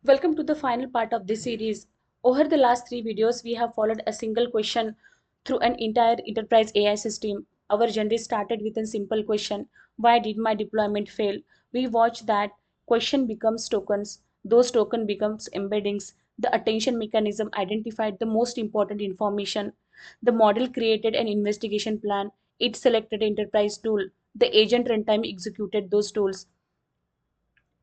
Welcome to the final part of this series. Over the last three videos, we have followed a single question through an entire enterprise AI system. Our journey started with a simple question: why did my deployment fail? We watched that question becomes tokens. Those tokens becomes embeddings. The attention mechanism identified the most important information. The model created an investigation plan. It selected enterprise tool. The agent runtime executed those tools.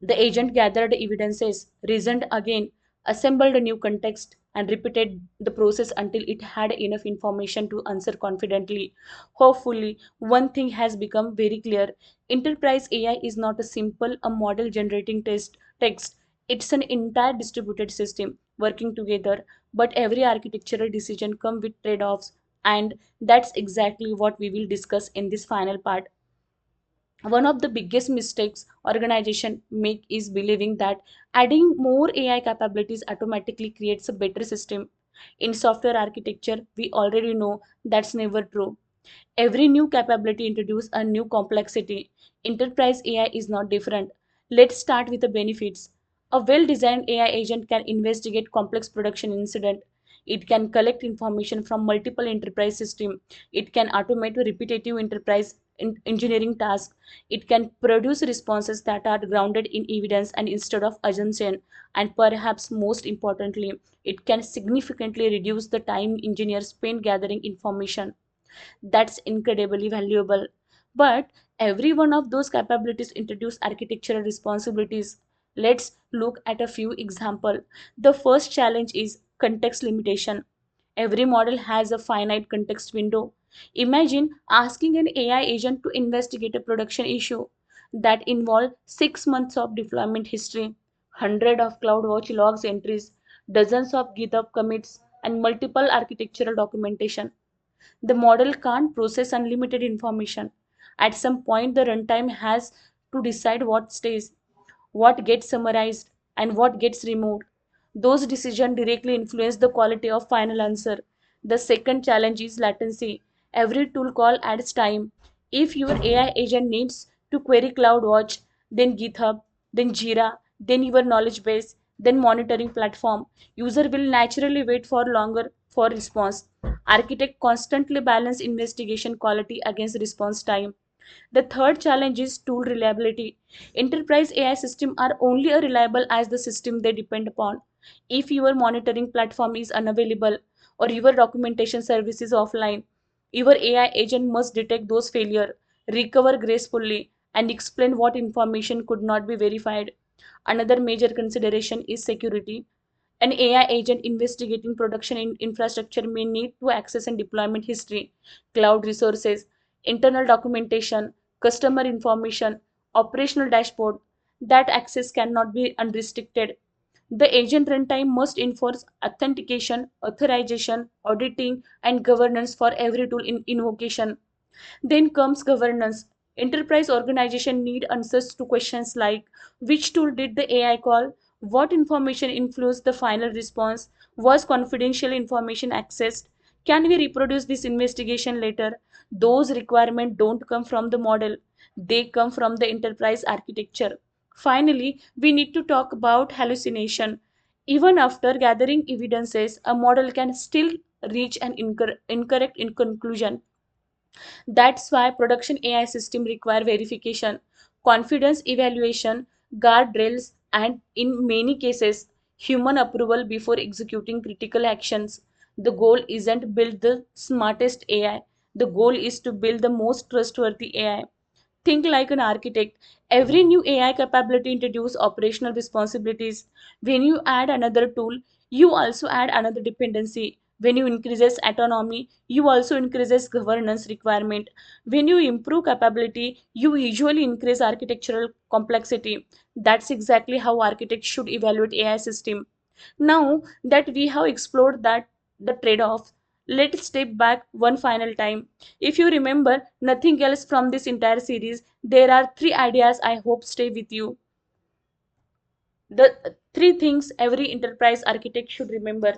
The agent gathered evidences, reasoned again, assembled a new context, and repeated the process until it had enough information to answer confidently. Hopefully, one thing has become very clear. Enterprise AI is not a simple a model generating text. It's an entire distributed system working together, but every architectural decision comes with trade-offs, and that's exactly what we will discuss in this final part. One of the biggest mistakes organizations make is believing that adding more AI capabilities automatically creates a better system. In software architecture, we already know that's never true. Every new capability introduces a new complexity. Enterprise AI is not different. Let's start with the benefits. A well-designed AI agent can investigate complex production incident. It can collect information from multiple enterprise systems. It can automate repetitive enterprise engineering tasks. It can produce responses that are grounded in evidence and instead of assumption. And perhaps most importantly, it can significantly reduce the time engineers spend gathering information. That's incredibly valuable. But every one of those capabilities introduce architectural responsibilities. Let's look at a few examples. The first challenge is context limitation. Every model has a finite context window. Imagine asking an AI agent to investigate a production issue that involves 6 months of deployment history, hundred of CloudWatch logs entries, dozens of GitHub commits, and multiple architectural documentation. The model can't process unlimited information. At some point, the runtime has to decide what stays, what gets summarized, and what gets removed. Those decisions directly influence the quality of final answer. The second challenge is latency. Every tool call adds time. If your AI agent needs to query CloudWatch, then GitHub, then Jira, then your knowledge base, then monitoring platform, user will naturally wait for longer for response. Architect constantly balance investigation quality against response time. The third challenge is tool reliability. Enterprise AI systems are only reliable as the system they depend upon. If your monitoring platform is unavailable or your documentation service is offline, your AI agent must detect those failures, recover gracefully, and explain what information could not be verified. Another major consideration is security. An AI agent investigating production infrastructure may need to access and deployment history, cloud resources, internal documentation, customer information, operational dashboard. That access cannot be unrestricted. The agent runtime must enforce authentication, authorization, auditing, and governance for every tool in invocation. Then comes governance. Enterprise organization need answers to questions like which tool did the AI call, what information influenced the final response, was confidential information accessed, can we reproduce this investigation later? Those requirements don't come from the model, they come from the enterprise architecture. Finally, we need to talk about hallucination. Even after gathering evidences, a model can still reach an incorrect in conclusion. That's why production AI system require verification, confidence evaluation, guardrails, and in many cases, human approval before executing critical actions. The goal isn't build the smartest AI. The goal is to build the most trustworthy AI. Think like an architect. Every new AI capability introduces operational responsibilities. When you add another tool, you also add another dependency. When you increases autonomy, you also increases governance requirement. When you improve capability, you usually increase architectural complexity. That's exactly how architects should evaluate AI system. Now that we have explored that the trade-off, let's step back one final time. If you remember nothing else from this entire series, there are three ideas I hope stay with you. The three things every enterprise architect should remember.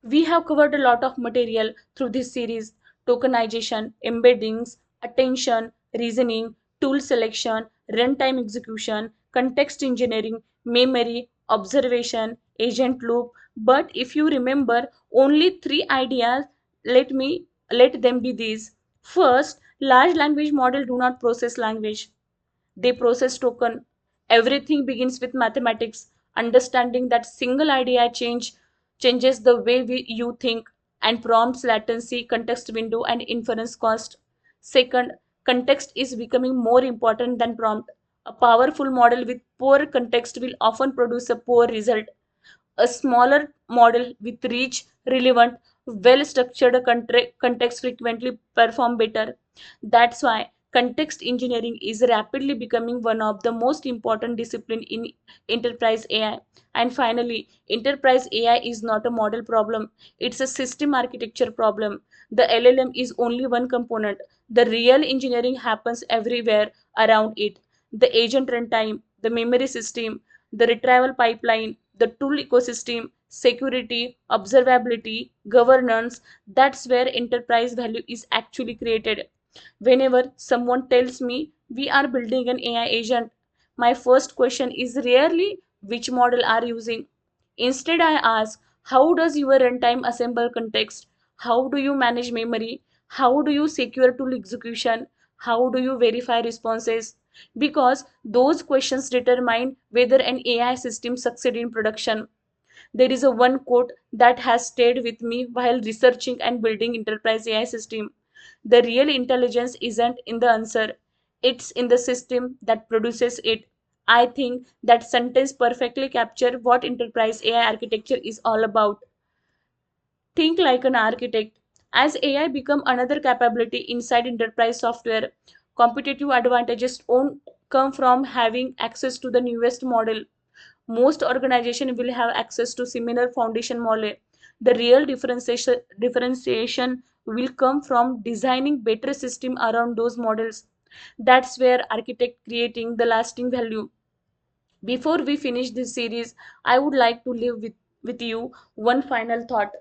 We have covered a lot of material through this series: tokenization, embeddings, attention, reasoning, tool selection, runtime execution, context engineering, memory, observation, agent loop. But if you remember only three ideas, let them be these. First, large language model do not process language. They process token. Everything begins with mathematics, understanding that single idea changes the way you think, and prompts latency, context window, and inference cost. Second, context is becoming more important than prompt. A powerful model with poor context will often produce a poor result. A smaller model with rich, relevant, well-structured context frequently perform better. That's why context engineering is rapidly becoming one of the most important discipline in enterprise AI. And finally, enterprise AI is not a model problem, it's a system architecture problem. The LLM is only one component. The real engineering happens everywhere around it. The agent runtime, the memory system, the retrieval pipeline, the tool ecosystem, security, observability, governance. That's where enterprise value is actually created. Whenever someone tells me we are building an AI agent, my first question is rarely which model are you using. Instead, I ask, how does your runtime assemble context? How do you manage memory? How do you secure tool execution? How do you verify responses? Because those questions determine whether an AI system succeeds in production. There is a one quote that has stayed with me while researching and building enterprise AI system. The real intelligence isn't in the answer, it's in the system that produces it. I think that sentence perfectly captures what enterprise AI architecture is all about. Think like an architect. As AI become another capability inside enterprise software, competitive advantages won't come from having access to the newest model. Most organizations will have access to similar foundation model. The real differentiation will come from designing better system around those models. That's where architect creating the lasting value. Before we finish this series, I would like to leave with you one final thought.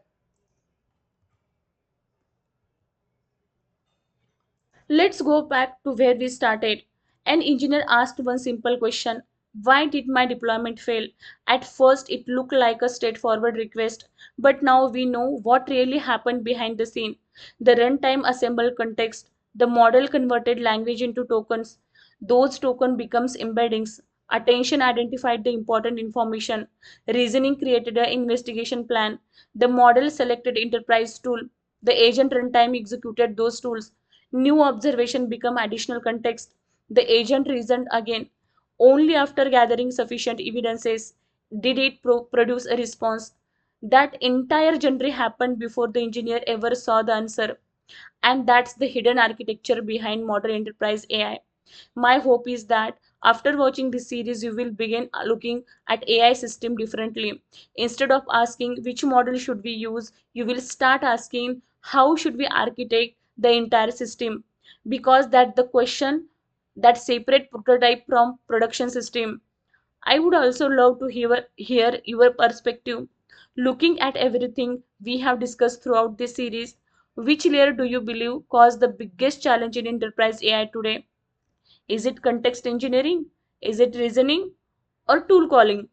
Let's go back to where we started. An engineer asked one simple question: why did my deployment fail? At first, it looked like a straightforward request, but now we know what really happened behind the scene. The runtime assembled context, the model converted language into tokens. Those tokens becomes embeddings. Attention identified the important information. Reasoning created an investigation plan. The model selected enterprise tool. The agent runtime executed those tools. New observation become additional context. The agent reasoned again. Only after gathering sufficient evidences did it produce a response. That entire journey happened before the engineer ever saw the answer. And that's the hidden architecture behind modern enterprise AI. My hope is that after watching this series, you will begin looking at AI system differently. Instead of asking which model should we use, you will start asking how should we architect the entire system, because that's the question that separate prototype from production system. I would also love to hear your perspective. Looking at everything we have discussed throughout this series, which layer do you believe caused the biggest challenge in enterprise AI today? Is it context engineering? Is it reasoning? Or tool calling?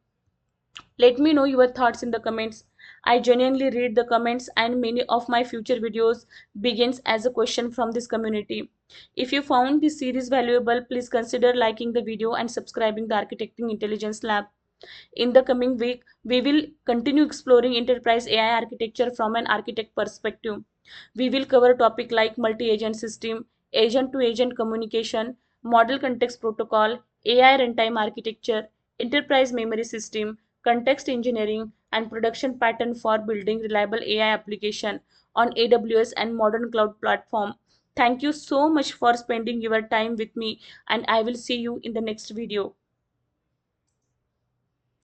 Let me know your thoughts in the comments. I genuinely read the comments, and many of my future videos begins as a question from this community. If you found this series valuable, please consider liking the video and subscribing the Architecting Intelligence Lab. In the coming week, we will continue exploring enterprise AI architecture from an architect perspective. We will cover topics like multi-agent system, agent-to-agent communication, model context protocol, AI runtime architecture, enterprise memory system, context engineering, and production pattern for building reliable AI application on AWS and modern cloud platform. Thank you so much for spending your time with me, and I will see you in the next video.